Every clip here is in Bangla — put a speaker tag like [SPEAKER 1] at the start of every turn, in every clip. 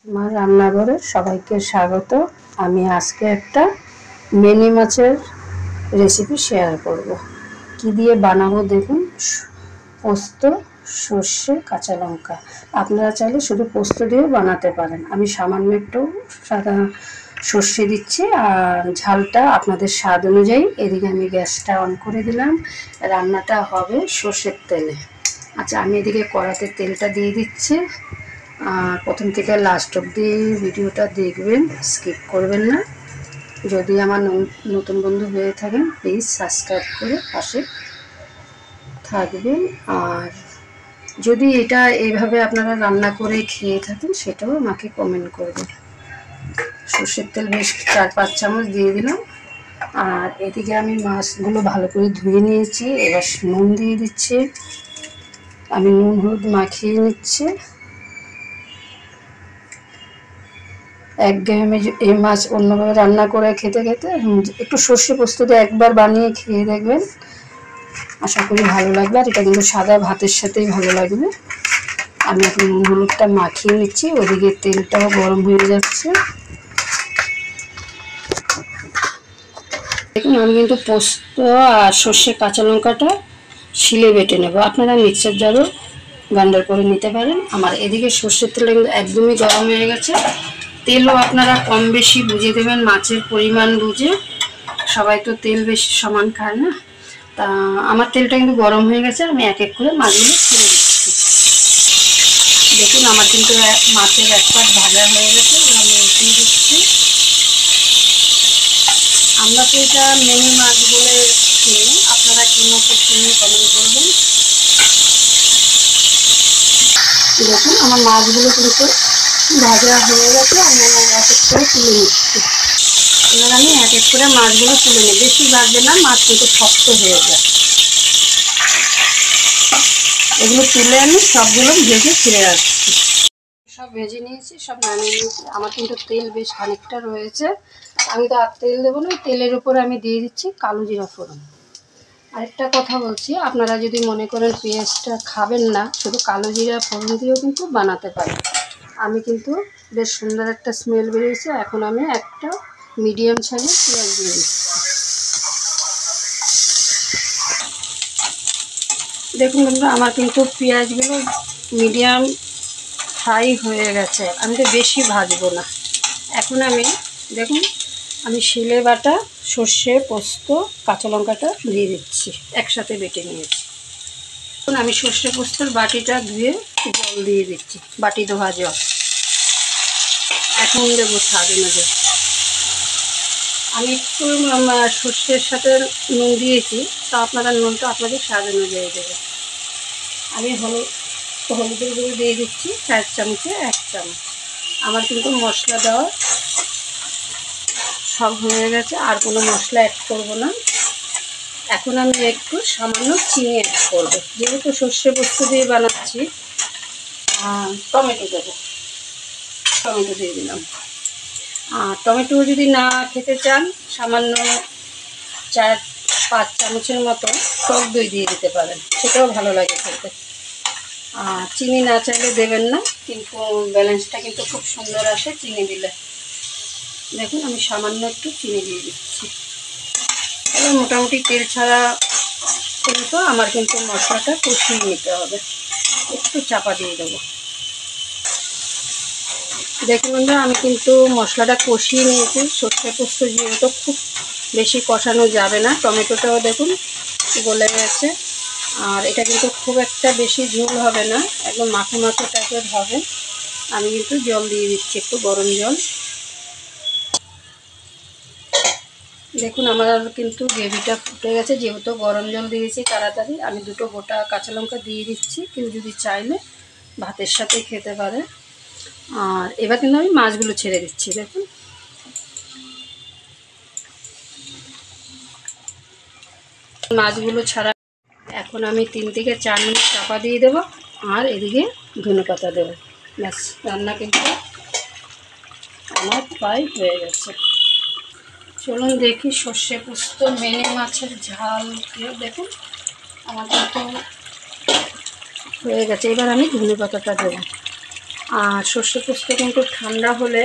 [SPEAKER 1] আমার রান্নাঘরে সবাইকে স্বাগত। আমি আজকে একটা মিনি মাছের রেসিপি শেয়ার করব। কি দিয়ে বানাবো দেখুন, পোস্ত, সর্ষে, কাঁচা লঙ্কা। আপনারা চাইলে শুধু পোস্ত দিয়েও বানাতে পারেন। আমি সামান্য একটু সাদা সর্ষে দিচ্ছি আর ঝালটা আপনাদের স্বাদ অনুযায়ী। এদিকে আমি গ্যাসটা অন করে দিলাম। রান্নাটা হবে সর্ষের তেলে। আচ্ছা, আমি এদিকে কড়াতে তেলটা দিয়ে দিচ্ছি। আর প্রথম থেকে লাস্ট অবধি ভিডিওটা দেখবেন, স্কিপ করবেন না। যদি আমার নতুন বন্ধু হয়ে থাকেন প্লিজ সাবস্ক্রাইব করে পাশে থাকবেন। আর যদি এটা এইভাবে আপনারা রান্না করে খেয়ে থাকেন সেটাও আমাকে কমেন্ট করবেন। সর্ষের তেল বেশ 4-5 চামচ দিয়ে দিলাম। আর এদিকে আমি মাছগুলো ভালো করে ধুয়ে নিয়েছি। এবার নুন দিয়ে দিচ্ছি। আমি নুন হলুদ মাখিয়ে নিচ্ছি। একঘেয়েমি এই মাছ অন্যভাবে রান্না করে খেতে খেতে একটু সর্ষে পোস্ত দিয়ে একবার বানিয়ে খেয়ে দেখবেন, আশা করি ভালো লাগবে। আর এটা কিন্তু সাদা ভাতের সাথেই ভালো লাগবে। আমি এখন নুন হলুদটা মাখিয়ে নিচ্ছি। ওদিকে তেলটাও গরম হয়ে যাচ্ছে। দেখুন, আমি কিন্তু পোস্ত আর সর্ষে কাঁচা লঙ্কাটা শিলে বেটে নেব। আপনারা মিক্সার জারও গ্রাইন্ডার করে নিতে পারেন। আমার এদিকে সর্ষের তেলটা কিন্তু একদমই গরম হয়ে গেছে। তেলও আপনারা কম বেশি বুঝে দেবেন, মাছের পরিমাণ বুঝে। সবাই তো তেল বেশি সমান খায় না। তা আমার তেলটা কিন্তু গরম হয়ে গেছে। আমি এক এক করে মাছগুলো ছেড়ে দিচ্ছি। দেখুন, আমার কিন্তু মাছের এক পাট ভাজা হয়ে গেছে। আমি উঠিয়ে দিচ্ছি। আমরা তো এটা মিনি মাছ বলে চিনি, আপনারা কি মতো চিনি কমেন্ট করবেন। দেখুন, আমার মাছগুলো কিন্তু ভাজা হয়ে গেছে। আমি এক এক করে তুলে নিচ্ছি। এবার আমি এক এক করে মাছগুলো তুলে নিই। বেশি ভাজবে না, মাছ কিন্তু শক্ত হয়ে যায়। এগুলো তুলে আমি সবগুলো ভেজে ফিরে আসছি। সব ভেজে নিয়েছি, সব নামিয়ে নিয়েছি। আমার কিন্তু তেল বেশ খানিকটা রয়েছে। আমি তো আর তেল দেবো না। তেলের উপরে আমি দিয়ে দিচ্ছি কালো জিরা ফোড়ন। আরেকটা কথা বলছি, আপনারা যদি মনে করেন পেঁয়াজটা খাবেন না, শুধু কালো জিরা ফোড়ন দিয়েও কিন্তু বানাতে পারেন। আমি কিন্তু বেশ সুন্দর একটা স্মেল বেরিয়েছে। এখন আমি একটা মিডিয়াম সাইজের পেঁয়াজ দিয়ে দিচ্ছি। দেখুন বন্ধুরা, আমার কিন্তু পেঁয়াজগুলো মিডিয়াম ফ্রাই হয়ে গেছে। আমি তো বেশি ভাজবো না। এখন আমি দেখুন, আমি শিলে বাটা সর্ষে পোস্ত কাঁচা লঙ্কাটা দিয়ে দিচ্ছি, একসাথে বেটে নিয়েছি। এখন আমি সর্ষে পোস্তর বাটিটা ধুয়ে জল দিয়ে দিচ্ছি, বাটি ধোয়া জল। এখন দেবো স্বাদ অনুযায়ী। আমি একটু সর্ষের সাথে নুন দিয়েছি, তা আপনারা নুনটা আপনাদের স্বাদ অনুযায়ী দেবেন। আমি হলুদের গুঁড়ো দিয়ে দিচ্ছি 4 চামচে 1 চামচ। আমার কিন্তু মশলা দেওয়া সব হয়ে গেছে, আর কোনো মশলা অ্যাড করব না। এখন আমি একটু সামান্য চিনি অ্যাড করবো, যেহেতু সর্ষে পোস্ত দিয়ে বানাচ্ছি। টমেটো দেবো, টমেটো দিয়ে দিলাম। আর টমেটো যদি না খেতে চান, সামান্য 4-5 চামচের মতো টক দই দিয়ে দিতে পারেন, সেটাও ভালো লাগে খেতে। আর চিনি না চাইলে দেবেন না, কিন্তু ব্যালেন্সটা কিন্তু খুব সুন্দর আসে চিনি দিলে। দেখুন, আমি সামান্য একটু চিনি দিয়ে দিচ্ছি। এবার মোটামুটি তেল ছাড়া কিন্তু আমার কিন্তু মশলাটা কষিয়ে নিতে হবে। একটু চাপা দিয়ে দেবো। দেখুন বন্ধুরা, আমি কিন্তু মশলাটা কষিয়ে নিয়েছি। সর্ষে পোস্ত যেহেতু খুব বেশি কষানো যাবে না। টমেটোটাও দেখুন গলে গেছে। আর এটা কিন্তু খুব একটা বেশি ঝোল হবে না, একদম মাখো মাখো টাইপের হবে। আমি কিন্তু জল দিয়ে দিচ্ছি, একটু গরম জল। দেখুন, আমার কিন্তু গ্রেভিটা ফুটে গেছে। যেহেতু গরম জল দিয়েছি তাড়াতাড়ি, আমি 2টো গোটা কাঁচা লঙ্কা দিয়ে দিচ্ছি। কেউ যদি চাইলে ভাতের সাথে খেতে পারে। আর এবার কিন্তু আমি মাছগুলো ছেড়ে দিচ্ছি। দেখুন, মাছগুলো ছাড়া এখন আমি 3 থেকে 4 মিনিট চাপা দিয়ে দেবো। আর এদিকে ধনেপাতা দেবো। ব্যাস, রান্না কিন্তু আমার প্রায় হয়ে গেছে। চলুন দেখি সর্ষে পোস্ত মিনি মাছের ঝাল দিয়ে। দেখুন, আমার কিন্তু হয়ে গেছে। এবার আমি ধনেপাতাটা দেবো। আর সর্ষে পোস্ত কিন্তু ঠান্ডা হলে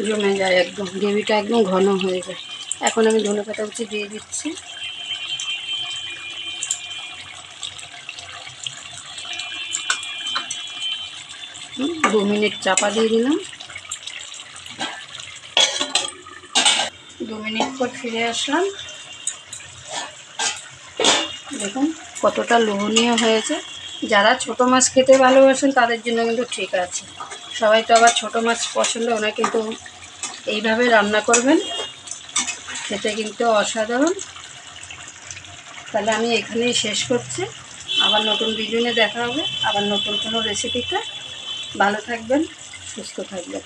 [SPEAKER 1] জমে যায়, একদম গ্রেভিটা একদম ঘন হয়ে যায়। এখন আমি ধনেপাতা কুচি দিয়ে দিচ্ছি। 2 মিনিট চাপা দিয়ে দিলাম। 2 মিনিট পর ফিরে আসলাম। দেখুন কতটা লোভনীয় হয়েছে। যারা ছোট মাছ খেতে ভালোবাসেন তাদের জন্য কিন্তু ঠিক আছে। সবাই তো আবার ছোট মাছ পছন্দ হয় না, কিন্তু এইভাবে রান্না করবেন, খেতে কিন্তু অসাধারণ। তাহলে আমি এখানেই শেষ করছি। আবার নতুন ভিডিও নিয়ে দেখা হবে, আবার নতুন কোনো রেসিপিতে। ভালো থাকবেন, সুস্থ থাকবেন।